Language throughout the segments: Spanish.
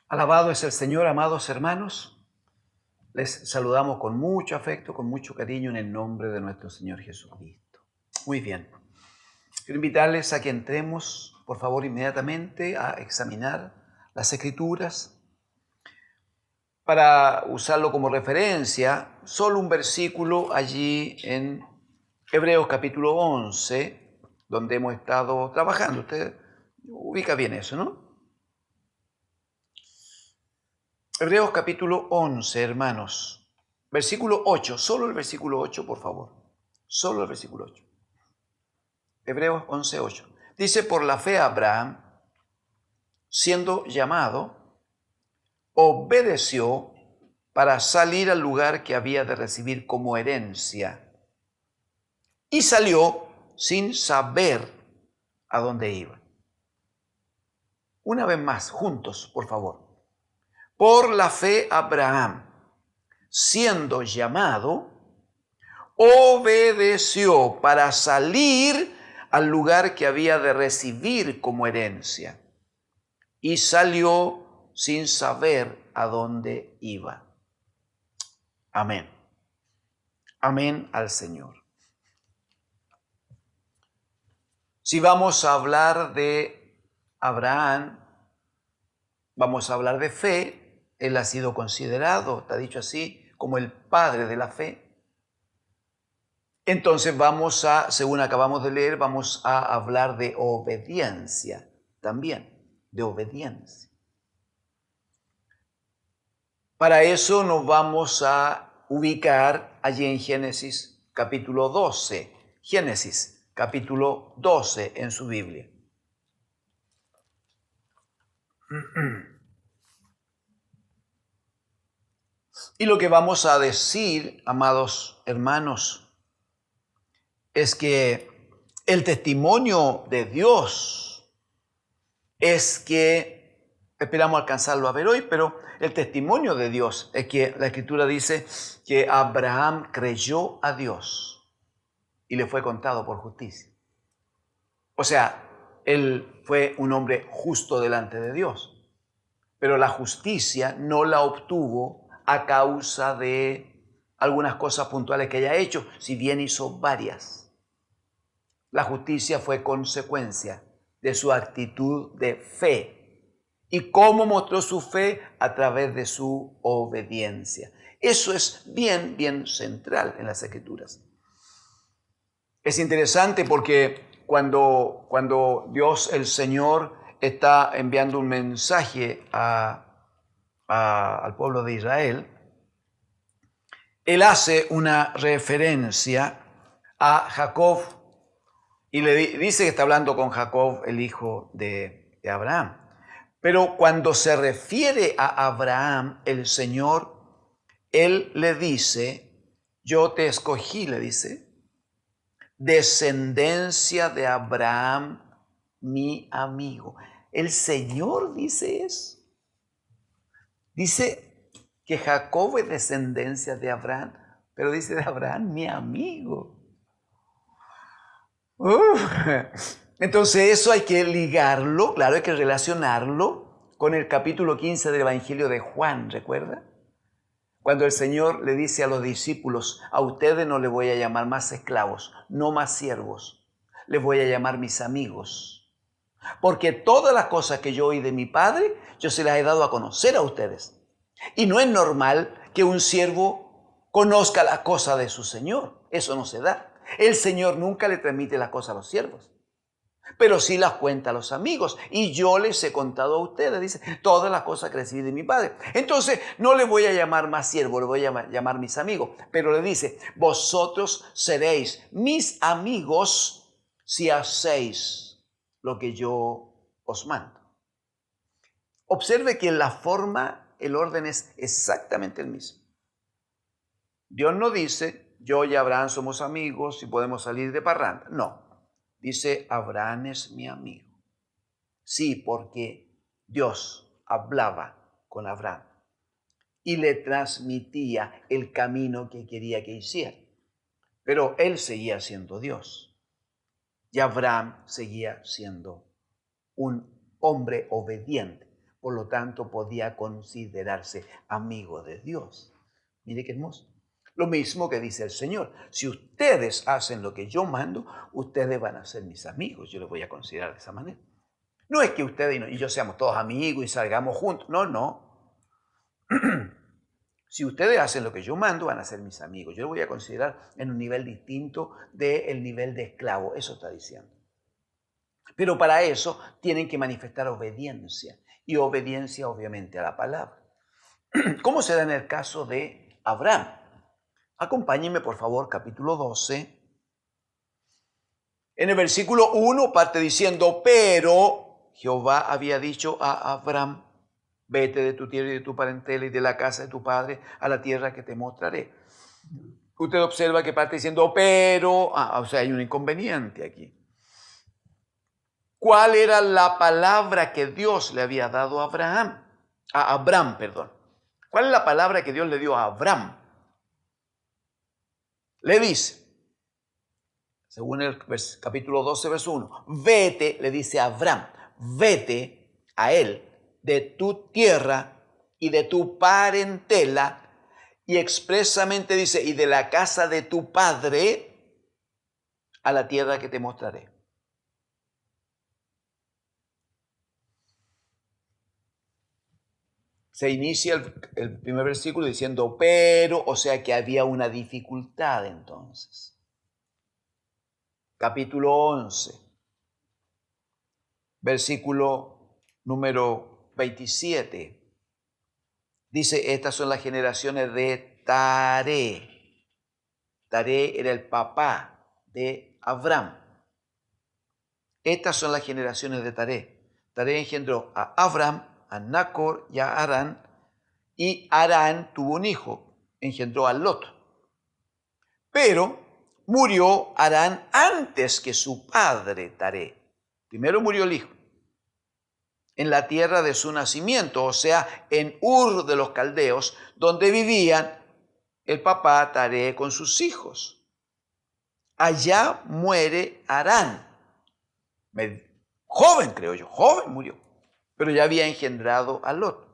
Alabado es el Señor, amados hermanos. Les saludamos con mucho afecto, con mucho cariño en el nombre de nuestro Señor Jesucristo. Muy bien. Quiero invitarles a que entremos, por favor, inmediatamente a examinar las Escrituras. Para usarlo como referencia, solo un versículo allí en Hebreos capítulo 11, donde hemos estado trabajando. Usted ubica bien eso, ¿no? Hebreos capítulo 11, hermanos. Versículo 8, solo el versículo 8, por favor. Solo el versículo 8. Hebreos 11, 8. Dice, por la fe Abraham, siendo llamado, obedeció para salir al lugar que había de recibir como herencia. Y salió sin saber a dónde iba. Una vez más, juntos, por favor. Por la fe Abraham, siendo llamado, obedeció para salir al lugar que había de recibir como herencia. Y salió sin saber a dónde iba. Amén. Amén al Señor. Si vamos a hablar de Abraham, vamos a hablar de fe. Él ha sido considerado, está dicho así, como el padre de la fe. Entonces vamos a, según acabamos de leer, vamos a hablar de obediencia también, de obediencia. Para eso nos vamos a ubicar allí en Génesis capítulo 12. Génesis capítulo 12 en su Biblia. Y lo que vamos a decir, amados hermanos, es que el testimonio de Dios es que, esperamos alcanzarlo a ver hoy, pero el testimonio de Dios es que la Escritura dice que Abraham creyó a Dios y le fue contado por justicia. O sea, él fue un hombre justo delante de Dios, pero la justicia no la obtuvo a causa de algunas cosas puntuales que haya hecho, si bien hizo varias. La justicia fue consecuencia de su actitud de fe. ¿Y cómo mostró su fe? A través de su obediencia. Eso es bien central en las Escrituras. Es interesante porque cuando Dios, el Señor, está enviando un mensaje al pueblo de Israel, Él hace una referencia a Jacob y le dice que está hablando con Jacob, el hijo de Abraham. Pero cuando se refiere a Abraham, el Señor, Él le dice, yo te escogí, le dice, descendencia de Abraham, mi amigo. El Señor dice eso. Dice que Jacob es descendencia de Abraham, pero dice de Abraham, mi amigo. Entonces eso hay que ligarlo, claro, hay que relacionarlo con el capítulo 15 del Evangelio de Juan, ¿recuerda? Cuando el Señor le dice a los discípulos, a ustedes no les voy a llamar más esclavos, no más siervos, les voy a llamar mis amigos. Porque todas las cosas que yo oí de mi Padre, yo se las he dado a conocer a ustedes. Y no es normal que un siervo conozca las cosas de su Señor, eso no se da. El Señor nunca le transmite las cosas a los siervos, pero sí las cuenta a los amigos. Y yo les he contado a ustedes, dice, todas las cosas que recibí de mi Padre. Entonces, no le voy a llamar más siervo, le voy a llamar mis amigos. Pero le dice, vosotros seréis mis amigos si hacéis lo que yo os mando. Observe que la forma, el orden es exactamente el mismo. Dios no dice, yo y Abraham somos amigos y podemos salir de parranda. No. Dice, Abraham es mi amigo. Sí, porque Dios hablaba con Abraham y le transmitía el camino que quería que hiciera. Pero él seguía siendo Dios. Y Abraham seguía siendo un hombre obediente. Por lo tanto, podía considerarse amigo de Dios. Mire qué hermoso. Lo mismo que dice el Señor. Si ustedes hacen lo que yo mando, ustedes van a ser mis amigos. Yo les voy a considerar de esa manera. No es que ustedes y yo seamos todos amigos y salgamos juntos. No, no. Si ustedes hacen lo que yo mando, van a ser mis amigos. Yo les voy a considerar en un nivel distinto del nivel de esclavo. Eso está diciendo. Pero para eso tienen que manifestar obediencia. Y obediencia, obviamente, a la palabra. ¿Cómo se da en el caso de Abraham? Acompáñenme, por favor, capítulo 12. En el versículo 1 parte diciendo, pero Jehová había dicho a Abraham, vete de tu tierra y de tu parentela y de la casa de tu padre a la tierra que te mostraré. Usted observa que parte diciendo, pero, o sea, hay un inconveniente aquí. ¿Cuál era la palabra que Dios le había dado a Abraham? A Abraham, perdón. ¿Cuál es la palabra que Dios le dio a Abraham? Le dice, según el capítulo 12, verso 1, vete, le dice a Abraham, vete a él de tu tierra y de tu parentela, y expresamente dice, y de la casa de tu padre a la tierra que te mostraré. Se inicia el primer versículo diciendo, pero, o sea que había una dificultad entonces. Capítulo 11, versículo número 27. Dice, estas son las generaciones de Taré. Taré era el papá de Abraham. Estas son las generaciones de Taré. Taré engendró a Abraham, a Nacor y a Harán. Y Harán tuvo un hijo, engendró a Lot. Pero murió Harán antes que su padre Taré. Primero murió el hijo. En la tierra de su nacimiento, o sea, en Ur de los Caldeos, donde vivían el papá Taré con sus hijos. Allá muere Harán. Joven, creo yo, joven murió, pero ya había engendrado a Lot.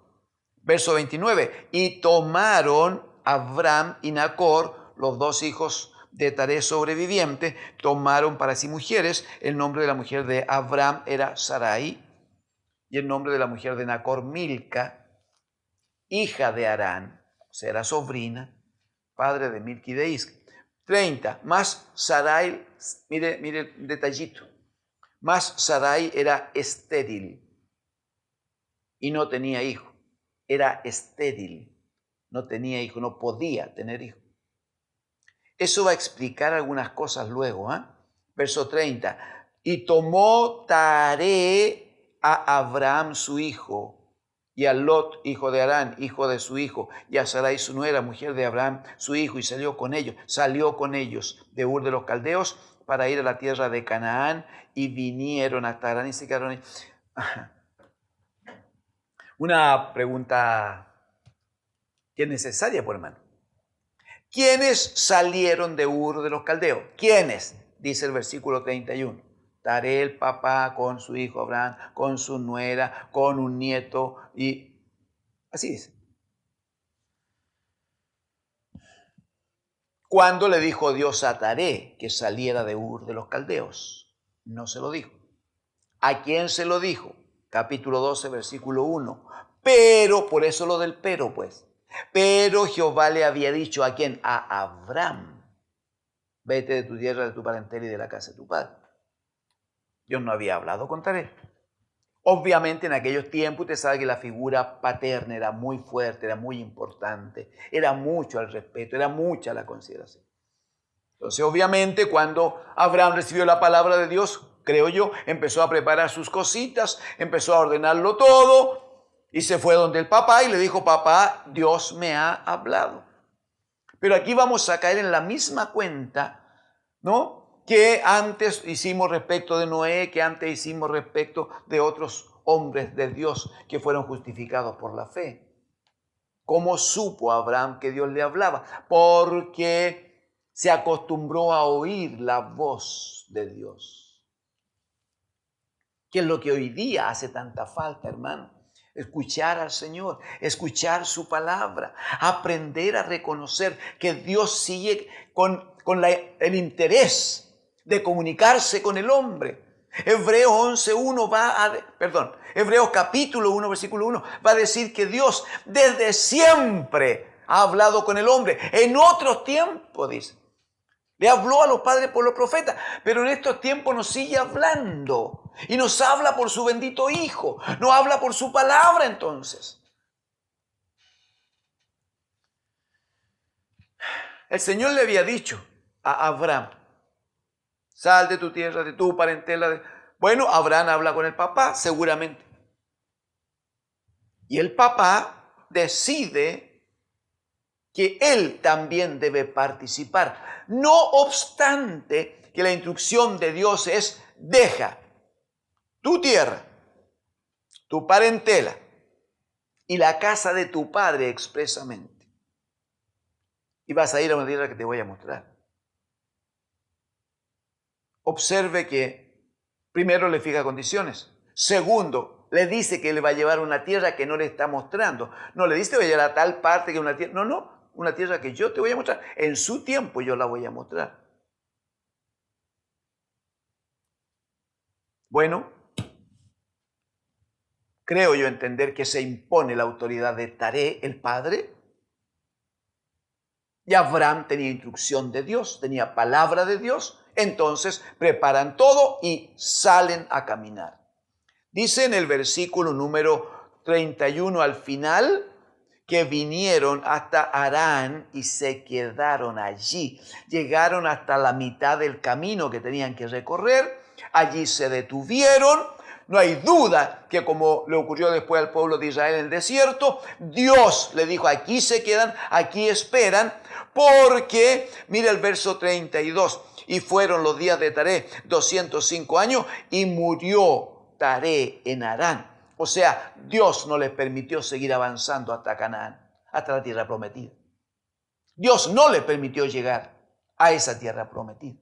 Verso 29, y tomaron Abraham y Nacor, los dos hijos de Taré sobrevivientes, tomaron para sí mujeres. El nombre de la mujer de Abraham era Sarai, y el nombre de la mujer de Nacor, Milca, hija de Harán, o sea, era sobrina, padre de Milca y de Isca. 30, más Sarai, mire el detallito, más Sarai era estéril y no tenía hijo. Era estéril, no tenía hijo, no podía tener hijo. Eso va a explicar algunas cosas luego. Verso 30, y tomó Taré a Abraham su hijo, y a Lot, hijo de Harán, hijo de su hijo, y a Sarai su nuera, mujer de Abraham, su hijo, y salió con ellos de Ur de los Caldeos para ir a la tierra de Canaán, y vinieron hasta Harán y se quedaron ahí. Una pregunta que es necesaria, por hermano. ¿Quiénes salieron de Ur de los Caldeos? ¿Quiénes? Dice el versículo 31. Taré el papá con su hijo Abraham, con su nuera, con un nieto, y así dice. ¿Cuándo le dijo Dios a Taré que saliera de Ur de los Caldeos? No se lo dijo. ¿A quién se lo dijo? Capítulo 12, versículo 1. Pero, por eso lo del pero, pues. Pero Jehová le había dicho, ¿a quién? A Abraham. Vete de tu tierra, de tu parentela y de la casa de tu padre. Dios no había hablado con Taré. Obviamente en aquellos tiempos usted sabe que la figura paterna era muy fuerte, era muy importante, era mucho el respeto, era mucha la consideración. Entonces obviamente cuando Abraham recibió la palabra de Dios, creo yo, empezó a preparar sus cositas, empezó a ordenarlo todo y se fue donde el papá y le dijo, papá, Dios me ha hablado. Pero aquí vamos a caer en la misma cuenta, ¿no?, que antes hicimos respecto de Noé, que antes hicimos respecto de otros hombres de Dios que fueron justificados por la fe. ¿Cómo supo Abraham que Dios le hablaba? Porque se acostumbró a oír la voz de Dios. ¿Qué es lo que hoy día hace tanta falta, hermano? Escuchar al Señor, escuchar su palabra, aprender a reconocer que Dios sigue con el interés de comunicarse con el hombre. Hebreos capítulo 1, versículo 1 va a decir que Dios desde siempre ha hablado con el hombre. En otros tiempos, dice. Le habló a los padres por los profetas, pero en estos tiempos nos sigue hablando y nos habla por su bendito Hijo, nos habla por su palabra entonces. El Señor le había dicho a Abraham, sal de tu tierra, de tu parentela. Bueno, Abraham habla con el papá, seguramente. Y el papá decide que él también debe participar. No obstante que la instrucción de Dios es, deja tu tierra, tu parentela y la casa de tu padre expresamente. Y vas a ir a una tierra que te voy a mostrar. Observe que primero le fija condiciones. Segundo, le dice que le va a llevar a una tierra que no le está mostrando. No le dice que va a llevar a tal parte que una tierra. No. Una tierra que yo te voy a mostrar. En su tiempo yo la voy a mostrar. Bueno, creo yo entender que se impone la autoridad de Taré, el padre. Y Abraham tenía instrucción de Dios, tenía palabra de Dios. Entonces preparan todo y salen a caminar. Dice en el versículo número 31 al final, que vinieron hasta Harán y se quedaron allí. Llegaron hasta la mitad del camino que tenían que recorrer. Allí se detuvieron. No hay duda que, como le ocurrió después al pueblo de Israel en el desierto, Dios le dijo, aquí se quedan, aquí esperan, porque, mira el verso 32, y fueron los días de Taré 205 años y murió Taré en Harán. O sea, Dios no les permitió seguir avanzando hasta Canaán, hasta la tierra prometida. Dios no les permitió llegar a esa tierra prometida.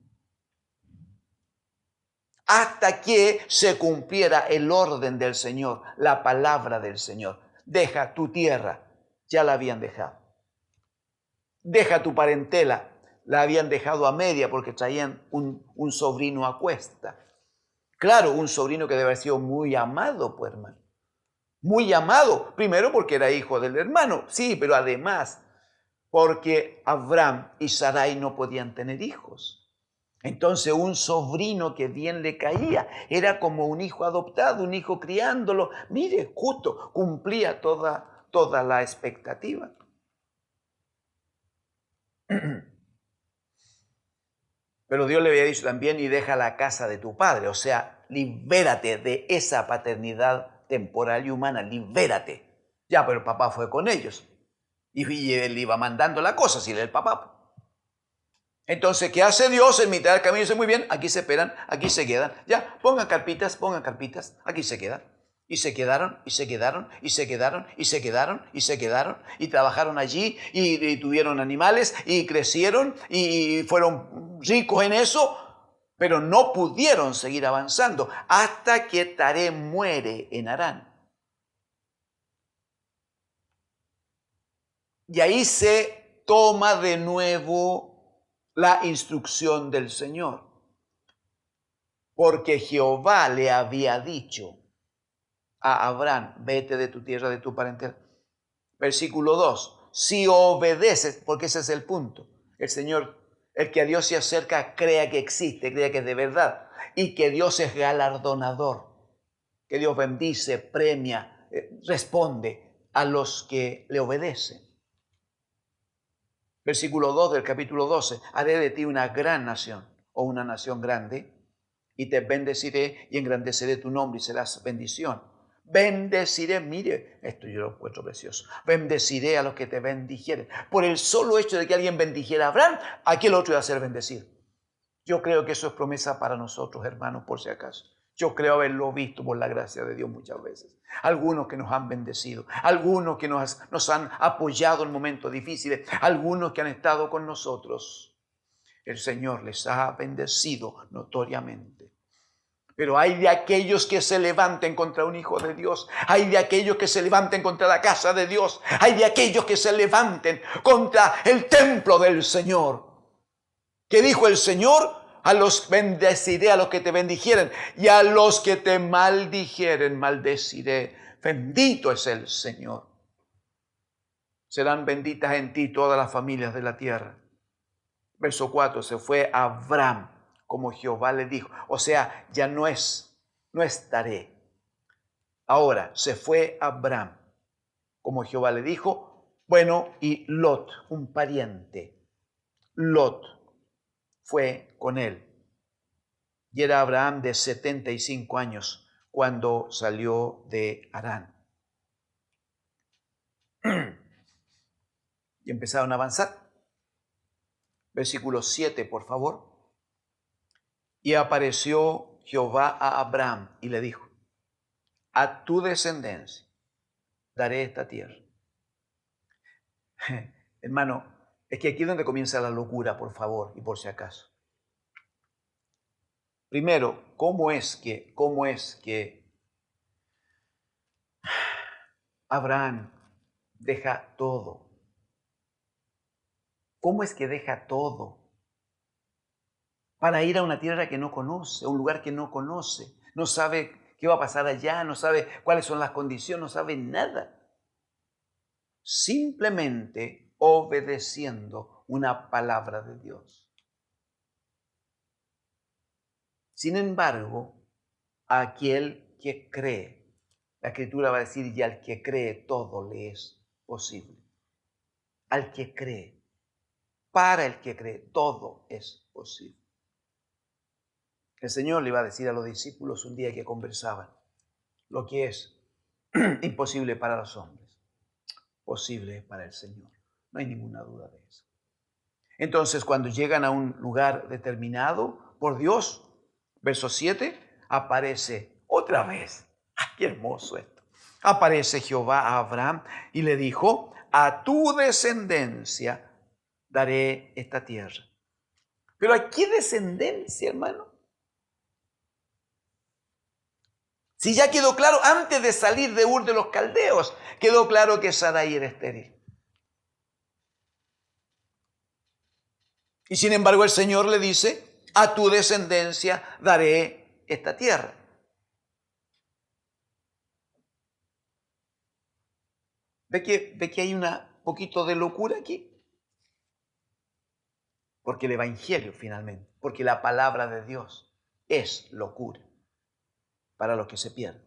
Hasta que se cumpliera el orden del Señor, la palabra del Señor. Deja tu tierra, ya la habían dejado. Deja tu parentela, la habían dejado a media porque traían un sobrino a cuesta. Claro, un sobrino que debe haber sido muy amado, pues hermano. Muy amado, primero porque era hijo del hermano, sí, pero además porque Abraham y Sarai no podían tener hijos. Entonces un sobrino que bien le caía era como un hijo adoptado, un hijo criándolo. Mire, justo cumplía toda la expectativa. Pero Dios le había dicho también, y deja la casa de tu padre, o sea, libérate de esa paternidad temporal y humana, libérate. Ya, pero el papá fue con ellos. Y él iba mandando la cosa, si era el papá. Entonces, ¿qué hace Dios en mitad del camino? Dice, muy bien, aquí se esperan, aquí se quedan. Ya, pongan carpitas, aquí se quedan. Y se quedaron, y se quedaron, y se quedaron, y se quedaron, y se quedaron, y trabajaron allí, y tuvieron animales, y crecieron, y fueron ricos en eso, pero no pudieron seguir avanzando hasta que Taré muere en Harán. Y ahí se toma de nuevo la instrucción del Señor, porque Jehová le había dicho a Abraham, vete de tu tierra, de tu parentela. Versículo 2, si obedeces, porque ese es el punto, el Señor, el que a Dios se acerca, crea que existe, crea que es de verdad, y que Dios es galardonador, que Dios bendice, premia, responde a los que le obedecen. Versículo 2 del capítulo 12, haré de ti una gran nación, o una nación grande, y te bendeciré y engrandeceré tu nombre y serás bendición. Bendeciré, mire, esto yo lo encuentro precioso, bendeciré a los que te bendijeren. Por el solo hecho de que alguien bendijera a Abraham, aquel otro iba a ser bendecido. Yo creo que eso es promesa para nosotros, hermanos, por si acaso. Yo creo haberlo visto por la gracia de Dios muchas veces. Algunos que nos han bendecido, algunos que nos han apoyado en momentos difíciles, algunos que han estado con nosotros. El Señor les ha bendecido notoriamente. Pero hay de aquellos que se levanten contra un hijo de Dios. Hay de aquellos que se levanten contra la casa de Dios. Hay de aquellos que se levanten contra el templo del Señor. ¿Qué dijo el Señor? A los bendeciré, a los que te bendijeren, y a los que te maldijeren, maldeciré. Bendito es el Señor. Serán benditas en ti todas las familias de la tierra. Verso 4, se fue Abraham como Jehová le dijo. O sea, ya no estaré. Ahora, se fue Abraham como Jehová le dijo. Bueno, y Lot, un pariente, Lot fue con él. Y era Abraham de 75 años cuando salió de Harán. Y empezaron a avanzar. Versículo 7, por favor. Y apareció Jehová a Abraham y le dijo: a tu descendencia daré esta tierra. Hermano, es que aquí es donde comienza la locura, por favor, y por si acaso. Primero, ¿cómo es que Abraham deja todo? ¿Cómo es que deja todo para ir a una tierra que no conoce, a un lugar que no conoce? No sabe qué va a pasar allá, no sabe cuáles son las condiciones, no sabe nada. Simplemente obedeciendo una palabra de Dios. Sin embargo, a aquel que cree, la Escritura va a decir, y al que cree todo le es posible. Al que cree, para el que cree, todo es posible. El Señor le iba a decir a los discípulos un día que conversaban, lo que es imposible para los hombres, posible es para el Señor. No hay ninguna duda de eso. Entonces, cuando llegan a un lugar determinado por Dios, verso 7, aparece otra vez. ¡Ay, qué hermoso esto! Aparece Jehová a Abraham y le dijo, a tu descendencia daré esta tierra. Pero ¿a qué descendencia, hermano? Si ya quedó claro, antes de salir de Ur de los Caldeos, quedó claro que Sarai era estéril. Y sin embargo el Señor le dice, a tu descendencia daré esta tierra. ¿Ve que hay un poquito de locura aquí? Porque el Evangelio finalmente, porque la palabra de Dios es locura para los que se pierden.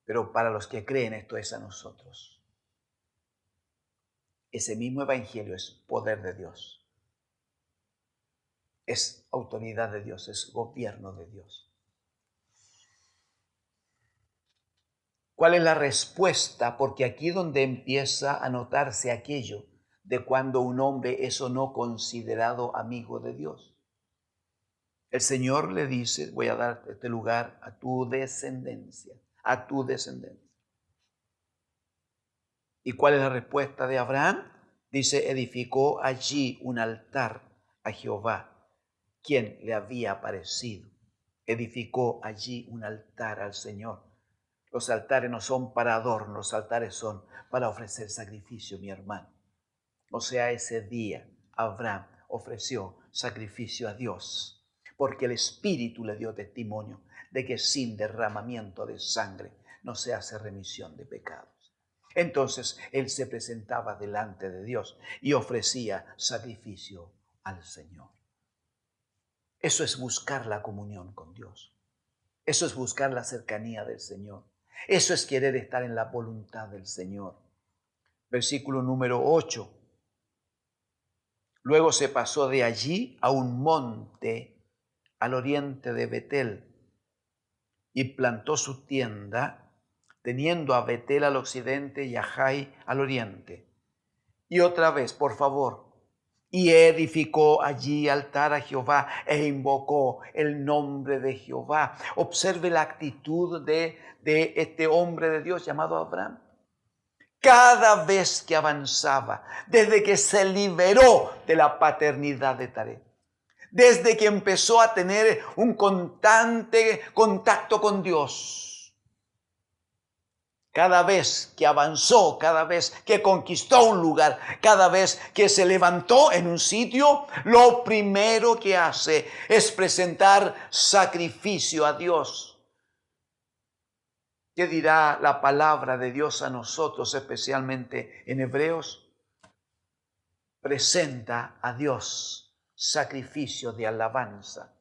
Pero para los que creen esto es a nosotros. Ese mismo Evangelio es poder de Dios. Es autoridad de Dios, es gobierno de Dios. ¿Cuál es la respuesta? Porque aquí es donde empieza a notarse aquello de cuando un hombre es o no considerado amigo de Dios. El Señor le dice, voy a dar este lugar a tu descendencia, a tu descendencia. ¿Y cuál es la respuesta de Abraham? Dice, edificó allí un altar a Jehová, quien le había aparecido. Edificó allí un altar al Señor. Los altares no son para adorno, los altares son para ofrecer sacrificio, mi hermano. O sea, ese día Abraham ofreció sacrificio a Dios, porque el Espíritu le dio testimonio de que sin derramamiento de sangre no se hace remisión de pecados. Entonces él se presentaba delante de Dios y ofrecía sacrificio al Señor. Eso es buscar la comunión con Dios. Eso es buscar la cercanía del Señor. Eso es querer estar en la voluntad del Señor. Versículo número 8. Luego se pasó de allí a un monte al oriente de Betel y plantó su tienda, teniendo a Betel al occidente y a Jai al oriente. Y otra vez, por favor, y edificó allí altar a Jehová e invocó el nombre de Jehová. Observe la actitud de este hombre de Dios llamado Abraham. Cada vez que avanzaba, desde que se liberó de la paternidad de Taré, desde que empezó a tener un constante contacto con Dios. Cada vez que avanzó, cada vez que conquistó un lugar, cada vez que se levantó en un sitio, lo primero que hace es presentar sacrificio a Dios. ¿Qué dirá la palabra de Dios a nosotros, especialmente en Hebreos? Presenta a Dios sacrificio de alabanza.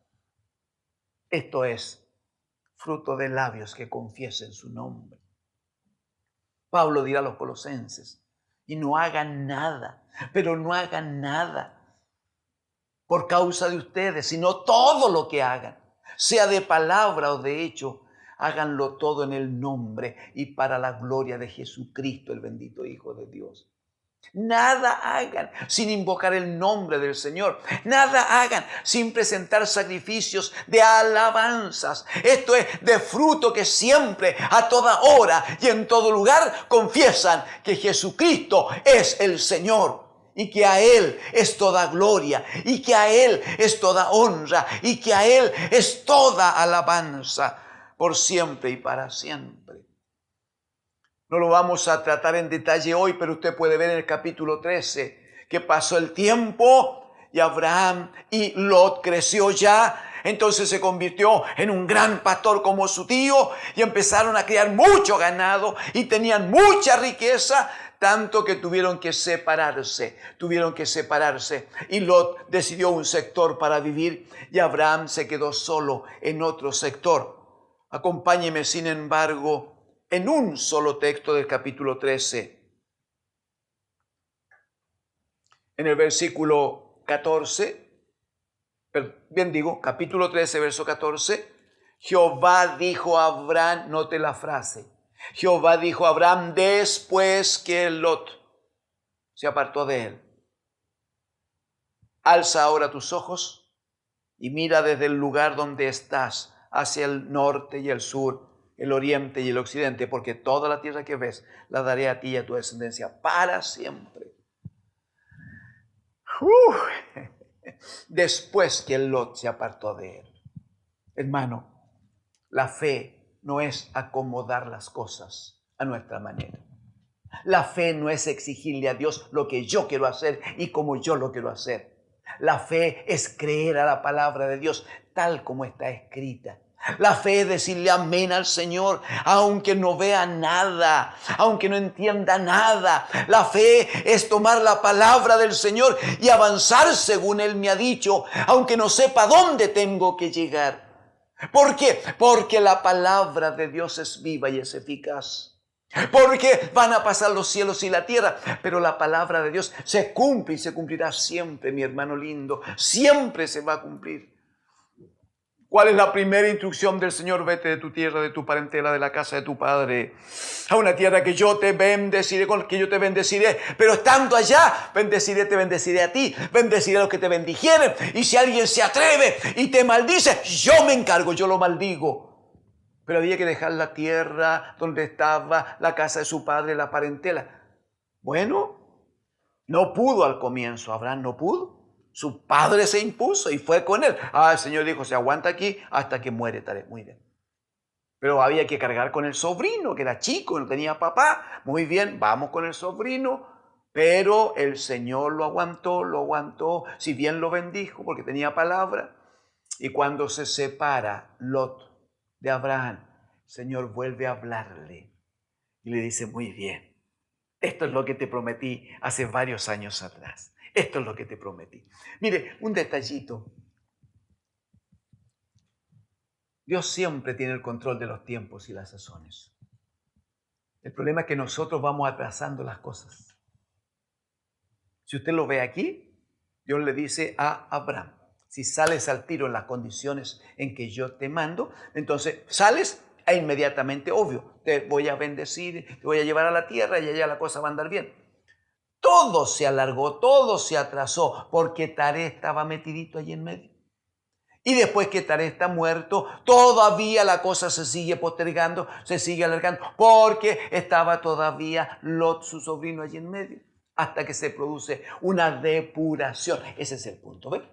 Esto es fruto de labios que confiesen su nombre. Pablo dirá a los colosenses, y no hagan nada, pero no hagan nada por causa de ustedes, sino todo lo que hagan, sea de palabra o de hecho, háganlo todo en el nombre y para la gloria de Jesucristo, el bendito Hijo de Dios. Nada hagan sin invocar el nombre del Señor. Nada hagan sin presentar sacrificios de alabanzas. Esto es de fruto que siempre, a toda hora y en todo lugar confiesan que Jesucristo es el Señor. Y que a Él es toda gloria. Y que a Él es toda honra. Y que a Él es toda alabanza. Por siempre y para siempre. No lo vamos a tratar en detalle hoy, pero usted puede ver en el capítulo 13 que pasó el tiempo y Abraham y Lot creció ya. Entonces se convirtió en un gran pastor como su tío y empezaron a criar mucho ganado y tenían mucha riqueza, tanto que tuvieron que separarse. Y Lot decidió un sector para vivir y Abraham se quedó solo en otro sector. Acompáñeme, sin embargo, en un solo texto del capítulo 13. En el versículo 14, capítulo 13, verso 14, Jehová dijo a Abraham, note la frase, Jehová dijo a Abraham después que Lot se apartó de él. Alza ahora tus ojos y mira desde el lugar donde estás hacia el norte y el sur, el oriente y el occidente, porque toda la tierra que ves la daré a ti y a tu descendencia para siempre. Después que Lot se apartó de él. Hermano, la fe no es acomodar las cosas a nuestra manera. La fe no es exigirle a Dios lo que yo quiero hacer y como yo lo quiero hacer. La fe es creer a la palabra de Dios tal como está escrita. La fe es decirle amén al Señor, aunque no vea nada, aunque no entienda nada. La fe es tomar la palabra del Señor y avanzar según Él me ha dicho, aunque no sepa dónde tengo que llegar. ¿Por qué? Porque la palabra de Dios es viva y es eficaz. Porque van a pasar los cielos y la tierra, pero la palabra de Dios se cumple y se cumplirá siempre, mi hermano lindo. Siempre se va a cumplir. ¿Cuál es la primera instrucción del Señor? Vete de tu tierra, de tu parentela, de la casa de tu padre, a una tierra que yo te bendeciré, con que yo te bendeciré. Pero estando allá, te bendeciré a ti, bendeciré a los que te bendijeren. Y si alguien se atreve y te maldice, yo me encargo, yo lo maldigo. Pero había que dejar la tierra donde estaba la casa de su padre, la parentela. Bueno, no pudo al comienzo, Abraham no pudo. Su padre se impuso y fue con él. El Señor dijo, se aguanta aquí hasta que muere. Estaré muy bien. Pero había que cargar con el sobrino, que era chico, no tenía papá. Muy bien, vamos con el sobrino. Pero el Señor lo aguantó, si bien lo bendijo porque tenía palabra. Y cuando se separa Lot de Abraham, el Señor vuelve a hablarle y le dice, muy bien, esto es lo que te prometí hace varios años atrás. Esto es lo que te prometí. Mire, un detallito. Dios siempre tiene el control de los tiempos y las sazones. El problema es que nosotros vamos atrasando las cosas. Si usted lo ve aquí, Dios le dice a Abraham, si sales al tiro en las condiciones en que yo te mando, entonces sales e inmediatamente, obvio, te voy a bendecir, te voy a llevar a la tierra y allá la cosa va a andar bien. Todo se alargó, todo se atrasó, porque Taré estaba metidito allí en medio. Y después que Taré está muerto, todavía la cosa se sigue postergando, se sigue alargando, porque estaba todavía Lot, su sobrino, allí en medio, hasta que se produce una depuración. Ese es el punto, ¿ven?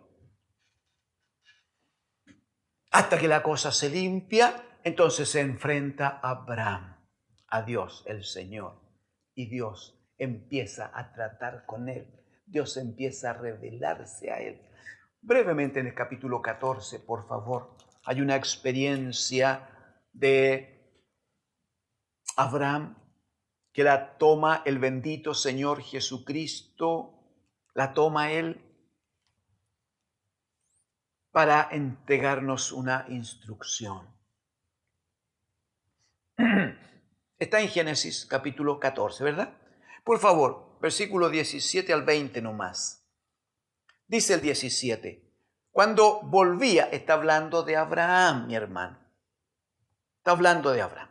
Hasta que la cosa se limpia, entonces se enfrenta a Abraham, a Dios, el Señor. Y Dios empieza a tratar con él. Dios empieza a revelarse a él. Brevemente en el capítulo 14, por favor, hay una experiencia de Abraham que la toma el bendito Señor Jesucristo, la toma él para entregarnos una instrucción. Está en Génesis capítulo 14, ¿verdad? Por favor, versículo 17 al 20 nomás. Dice el 17, cuando volvía, está hablando de Abraham, mi hermano. Está hablando de Abraham.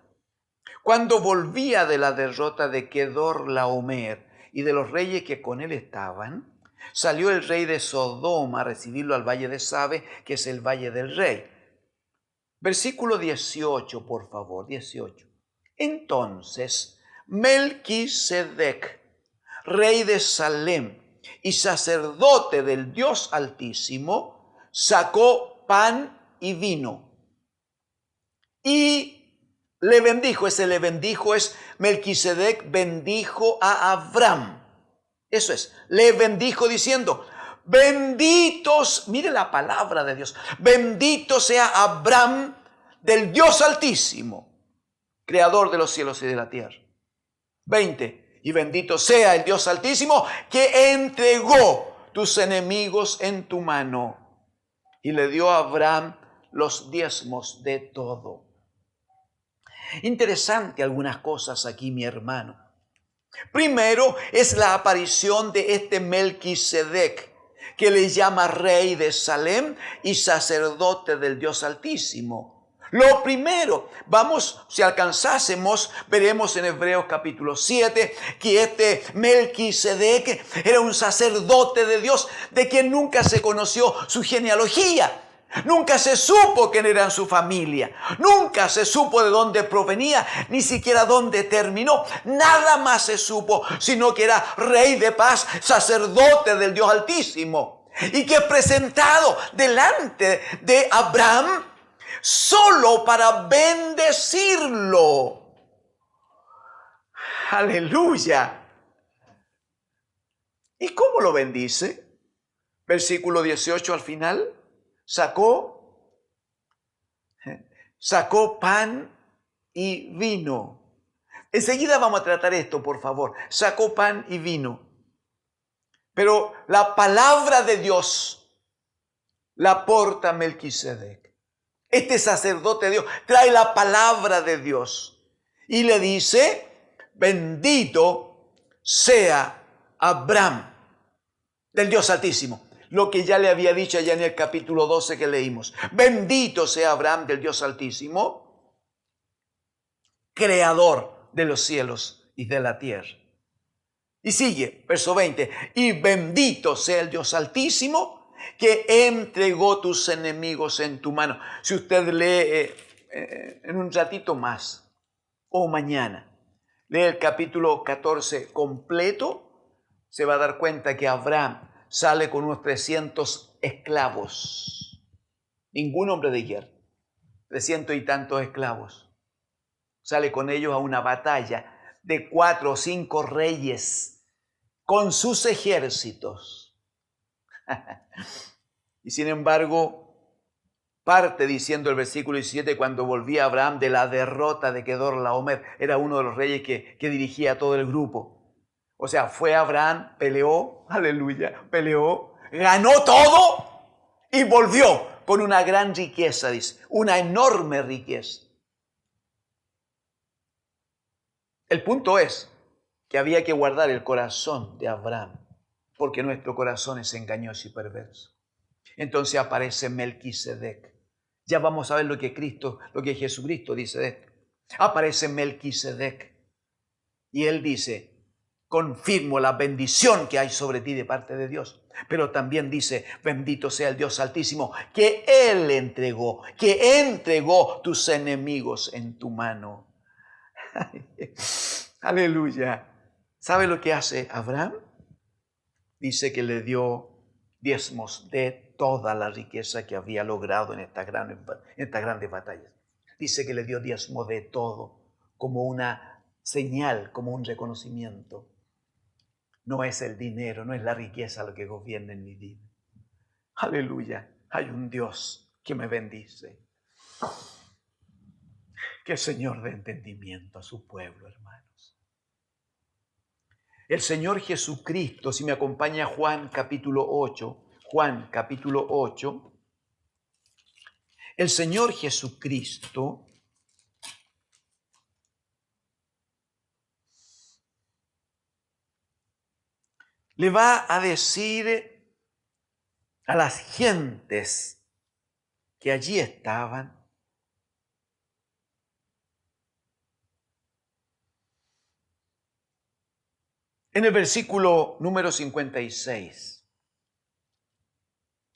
Cuando volvía de la derrota de Kedorlaomer y de los reyes que con él estaban, salió el rey de Sodoma a recibirlo al valle de Sabe, que es el valle del rey. Versículo 18, por favor, 18. Entonces, Melquisedec, rey de Salem y sacerdote del Dios Altísimo, sacó pan y vino y le bendijo. Ese le bendijo es Melquisedec bendijo a Abraham. Eso es, le bendijo diciendo, benditos, mire la palabra de Dios, bendito sea Abraham del Dios Altísimo, creador de los cielos y de la tierra. 20, y bendito sea el Dios Altísimo que entregó tus enemigos en tu mano. Y le dio a Abraham los diezmos de todo. Interesante algunas cosas aquí, mi hermano. Primero es la aparición de este Melquisedec, que le llama rey de Salem y sacerdote del Dios Altísimo. Lo primero, si alcanzásemos, veremos en Hebreos capítulo 7, que este Melquisedec era un sacerdote de Dios, de quien nunca se conoció su genealogía. Nunca se supo quién era su familia, nunca se supo de dónde provenía, ni siquiera dónde terminó. Nada más se supo, sino que era rey de paz, sacerdote del Dios Altísimo, y que es presentado delante de Abraham solo para bendecirlo. Aleluya. ¿Y cómo lo bendice? Versículo 18 al final. Sacó pan y vino. Enseguida vamos a tratar esto, por favor. Sacó pan y vino. Pero la palabra de Dios la porta Melquisedec. Este sacerdote de Dios trae la palabra de Dios y le dice, bendito sea Abraham del Dios Altísimo. Lo que ya le había dicho allá en el capítulo 12 que leímos. Bendito sea Abraham del Dios Altísimo, creador de los cielos y de la tierra. Y sigue, verso 20. Y bendito sea el Dios Altísimo que entregó tus enemigos en tu mano. Si usted lee en un ratito más o mañana, lee el capítulo 14 completo, se va a dar cuenta que Abraham sale con unos 300 esclavos. Ningún hombre de guerra. 300 y tantos esclavos. Sale con ellos a una batalla de 4 o 5 reyes con sus ejércitos. Y sin embargo, parte diciendo el versículo 17, cuando volvía Abraham de la derrota de Kedorlaomer, era uno de los reyes que dirigía a todo el grupo. O sea, fue Abraham, peleó, aleluya, peleó, ganó todo y volvió con una gran riqueza, dice, una enorme riqueza. El punto es que había que guardar el corazón de Abraham, porque nuestro corazón es engañoso y perverso. Entonces aparece Melquisedec. Ya vamos a ver lo que Jesucristo dice de esto. Aparece Melquisedec y él dice, confirmo la bendición que hay sobre ti de parte de Dios. Pero también dice, bendito sea el Dios Altísimo, que Él entregó tus enemigos en tu mano. Aleluya. ¿Sabe lo que hace Abraham? Dice que le dio diezmos de toda la riqueza que había logrado en estas grandes batallas. Dice que le dio diezmo de todo, como una señal, como un reconocimiento. No es el dinero, no es la riqueza lo que gobierna en mi vida. Aleluya, hay un Dios que me bendice. Que el Señor dé entendimiento a su pueblo, hermanos. El Señor Jesucristo, si me acompaña Juan capítulo 8, Juan capítulo 8, el Señor Jesucristo le va a decir a las gentes que allí estaban, en el versículo número 56,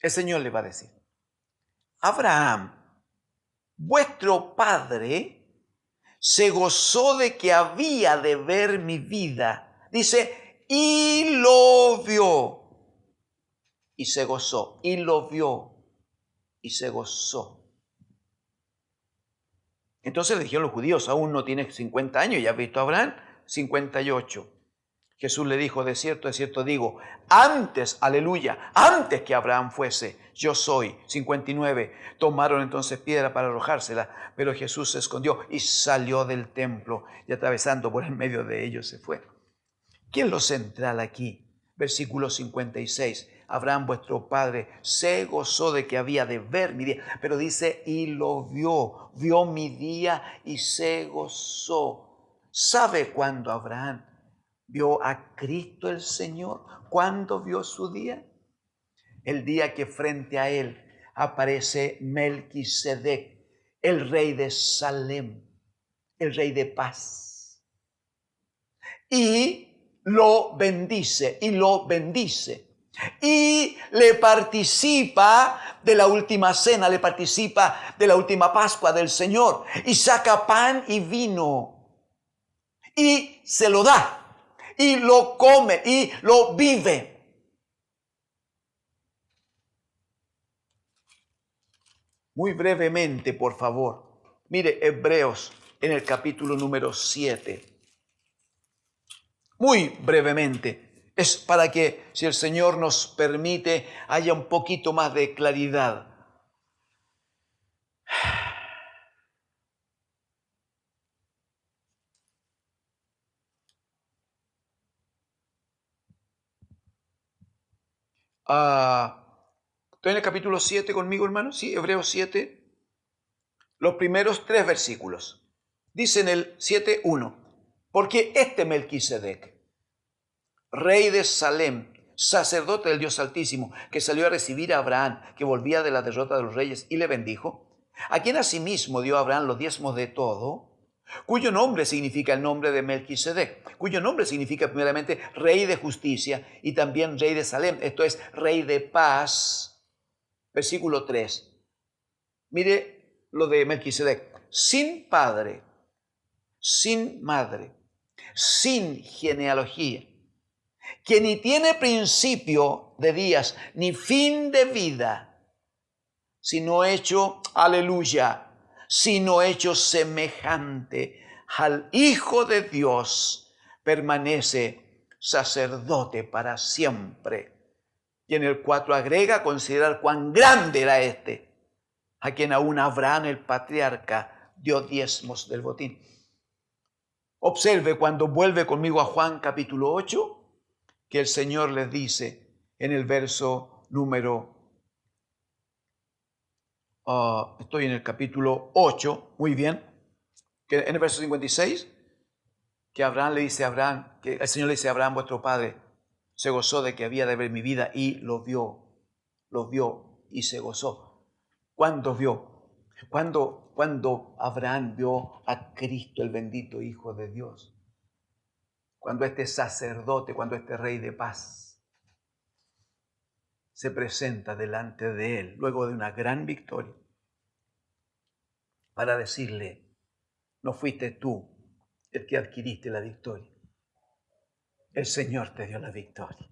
el Señor le va a decir: Abraham, vuestro padre, se gozó de que había de ver mi vida. Dice, y lo vio. Y se gozó, y lo vio, y se gozó. Entonces le dijeron los judíos: aún no tienes 50 años, ¿ya has visto a Abraham? 58. Jesús le dijo: de cierto digo, antes, aleluya, antes que Abraham fuese, yo soy. 59. Tomaron entonces piedra para arrojársela, pero Jesús se escondió y salió del templo, y atravesando por el medio de ellos se fue. ¿Qué es lo central aquí? Versículo 56. Abraham, vuestro padre, se gozó de que había de ver mi día, pero dice, y lo vio mi día y se gozó. ¿Sabe cuándo Abraham vio a Cristo el Señor? ¿Cuándo vio su día? El día que frente a él aparece Melquisedec, el rey de Salem, el rey de paz. Y lo bendice, y lo bendice. Y le participa de la última cena, le participa de la última Pascua del Señor. Y saca pan y vino. Y se lo da. Y lo come y lo vive. Muy brevemente, por favor. Mire, Hebreos en el capítulo número 7. Muy brevemente. Es para que, si el Señor nos permite, haya un poquito más de claridad. ¿Estoy en el capítulo 7 conmigo, hermano? Sí, Hebreos 7. Los primeros 3 versículos. Dice en el 7:1, porque este Melquisedec, rey de Salem, sacerdote del Dios Altísimo, que salió a recibir a Abraham, que volvía de la derrota de los reyes, y le bendijo, a quien asimismo dio a Abraham los diezmos de todo, cuyo nombre significa el nombre de Melquisedec, cuyo nombre significa primeramente rey de justicia y también rey de Salem, esto es, rey de paz. Versículo 3. Mire lo de Melquisedec: sin padre, sin madre, sin genealogía, que ni tiene principio de días, ni fin de vida, sino hecho, aleluya, sino hecho semejante al Hijo de Dios, permanece sacerdote para siempre. Y en el 4 agrega, considerar cuán grande era este, a quien aún Abraham el patriarca dio diezmos del botín. Observe cuando vuelve conmigo a Juan capítulo 8, que el Señor les dice en el verso número, estoy en el capítulo 8, muy bien, que en el verso 56, que Abraham le dice a Abraham, que el Señor le dice a Abraham, vuestro padre, se gozó de que había de ver mi vida y lo vio y se gozó. ¿Cuándo vio? Cuando Abraham vio a Cristo, el bendito Hijo de Dios. Cuando este sacerdote, cuando este rey de paz se presenta delante de él, luego de una gran victoria, para decirle, no fuiste tú el que adquiriste la victoria. El Señor te dio la victoria.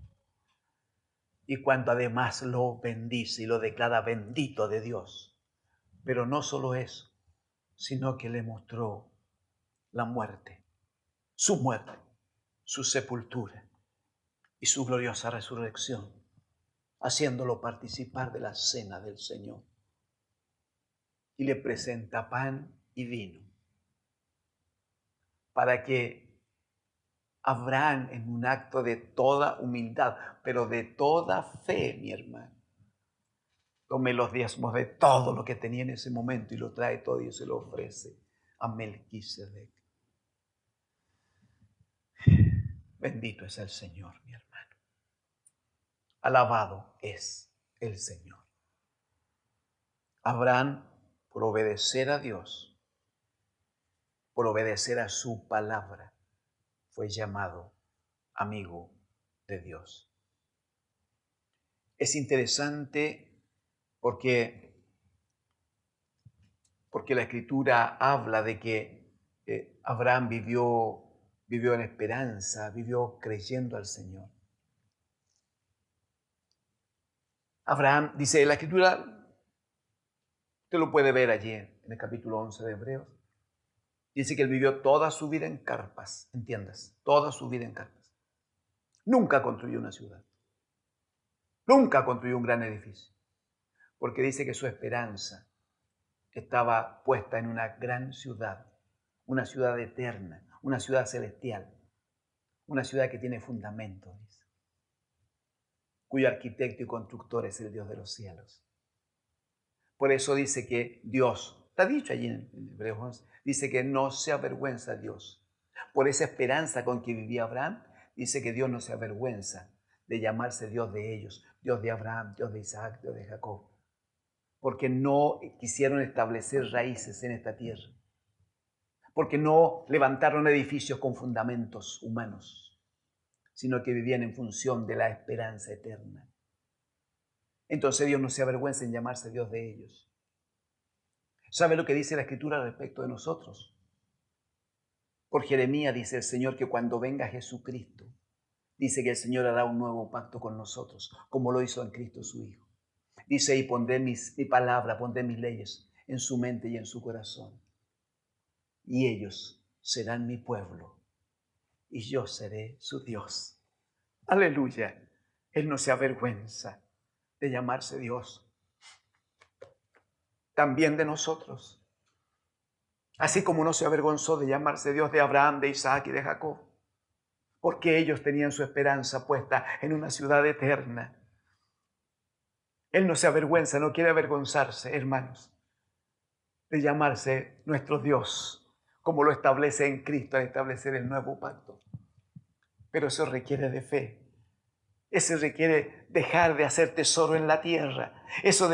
y cuando además lo bendice y lo declara bendito de Dios. Pero no solo eso, sino que le mostró la muerte, su sepultura y su gloriosa resurrección, haciéndolo participar de la cena del Señor. Y le presenta pan y vino para que Abraham, en un acto de toda humildad, pero de toda fe, mi hermano, tome los diezmos de todo lo que tenía en ese momento y lo trae todo y se lo ofrece a Melquisedec. Bendito es el Señor, mi hermano. Alabado es el Señor. Abraham, por obedecer a Dios, por obedecer a su palabra, fue llamado amigo de Dios. Es interesante porque la Escritura habla de que Abraham vivió en esperanza, vivió creyendo al Señor. Abraham, dice la Escritura, usted lo puede ver allí en el capítulo 11 de Hebreos, dice que él vivió toda su vida en carpas, entiendas, toda su vida en carpas. Nunca construyó una ciudad, nunca construyó un gran edificio, porque dice que su esperanza estaba puesta en una gran ciudad, una ciudad eterna, una ciudad celestial, una ciudad que tiene fundamentos, dice, cuyo arquitecto y constructor es el Dios de los cielos. Por eso dice que Dios, está dicho allí en Hebreos 11, dice que no se avergüenza Dios. Por esa esperanza con que vivía Abraham, dice que Dios no se avergüenza de llamarse Dios de ellos, Dios de Abraham, Dios de Isaac, Dios de Jacob, porque no quisieron establecer raíces en esta tierra, porque no levantaron edificios con fundamentos humanos, sino que vivían en función de la esperanza eterna. Entonces Dios no se avergüenza en llamarse Dios de ellos. ¿Sabe lo que dice la Escritura respecto de nosotros? Por Jeremías dice el Señor que cuando venga Jesucristo, dice que el Señor hará un nuevo pacto con nosotros, como lo hizo en Cristo su Hijo. Dice, y pondré mi palabra, pondré mis leyes en su mente y en su corazón. Y ellos serán mi pueblo, y yo seré su Dios. Aleluya. Él no se avergüenza de llamarse Dios. También de nosotros. Así como no se avergonzó de llamarse Dios de Abraham, de Isaac y de Jacob. Porque ellos tenían su esperanza puesta en una ciudad eterna. Él no se avergüenza, no quiere avergonzarse, hermanos, de llamarse nuestro Dios, como lo establece en Cristo al establecer el nuevo pacto. Pero eso requiere de fe. Eso requiere dejar de hacer tesoro en la tierra. Eso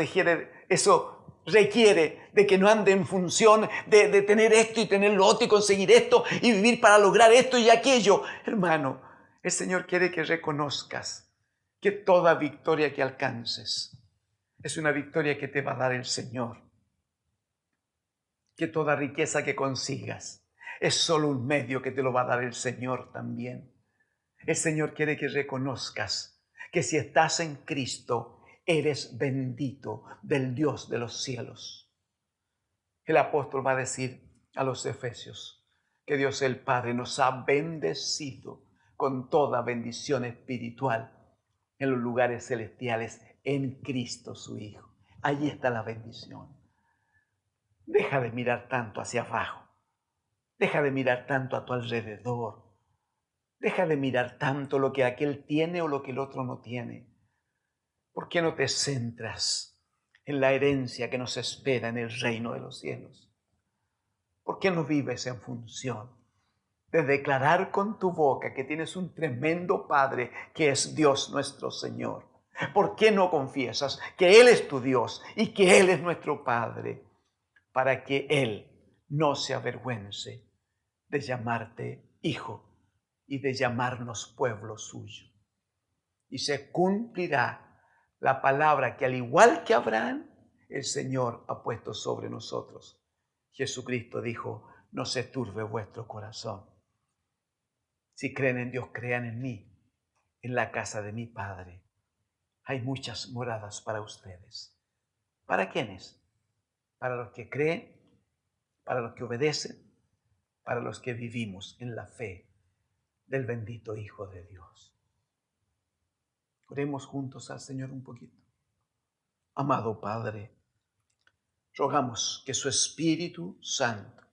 requiere de que no ande en función de tener esto y tener lo otro y conseguir esto y vivir para lograr esto y aquello. Hermano, el Señor quiere que reconozcas que toda victoria que alcances es una victoria que te va a dar el Señor. Que toda riqueza que consigas es solo un medio que te lo va a dar el Señor también. El Señor quiere que reconozcas que si estás en Cristo, eres bendito del Dios de los cielos. El apóstol va a decir a los efesios que Dios el Padre nos ha bendecido con toda bendición espiritual en los lugares celestiales en Cristo su Hijo. Allí está la bendición. Deja de mirar tanto hacia abajo. Deja de mirar tanto a tu alrededor. Deja de mirar tanto lo que aquel tiene o lo que el otro no tiene. ¿Por qué no te centras en la herencia que nos espera en el reino de los cielos? ¿Por qué no vives en función de declarar con tu boca que tienes un tremendo Padre que es Dios nuestro Señor? ¿Por qué no confiesas que Él es tu Dios y que Él es nuestro Padre? Para que Él no se avergüence de llamarte hijo y de llamarnos pueblo suyo. Y se cumplirá la palabra que al igual que Abraham, el Señor ha puesto sobre nosotros. Jesucristo dijo, no se turbe vuestro corazón. Si creen en Dios, crean en mí. En la casa de mi Padre hay muchas moradas para ustedes. ¿Para quiénes? Para los que creen, para los que obedecen, para los que vivimos en la fe del bendito Hijo de Dios. Oremos juntos al Señor un poquito. Amado Padre, rogamos que su Espíritu Santo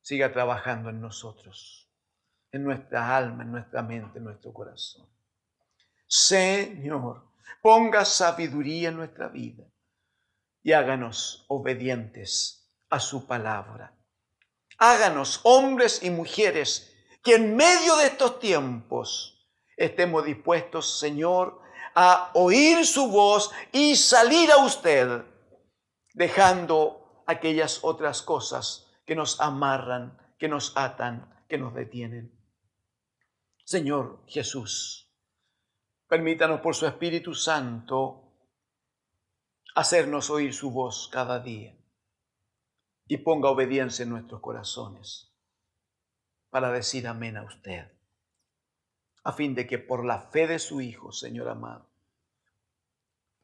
siga trabajando en nosotros, en nuestra alma, en nuestra mente, en nuestro corazón. Señor, ponga sabiduría en nuestra vida y háganos obedientes a su palabra. Háganos hombres y mujeres que en medio de estos tiempos estemos dispuestos, Señor, a oír su voz y salir a usted, dejando aquellas otras cosas que nos amarran, que nos atan, que nos detienen. Señor Jesús, permítanos por su Espíritu Santo hacernos oír su voz cada día y ponga obediencia en nuestros corazones para decir amén a usted, a fin de que por la fe de su Hijo, Señor amado,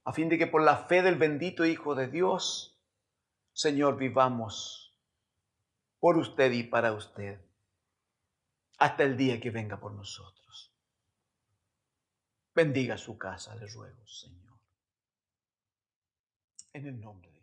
a fin de que por la fe del bendito Hijo de Dios, Señor, vivamos por usted y para usted, hasta el día que venga por nosotros. Bendiga su casa, le ruego, Señor, en el nombre de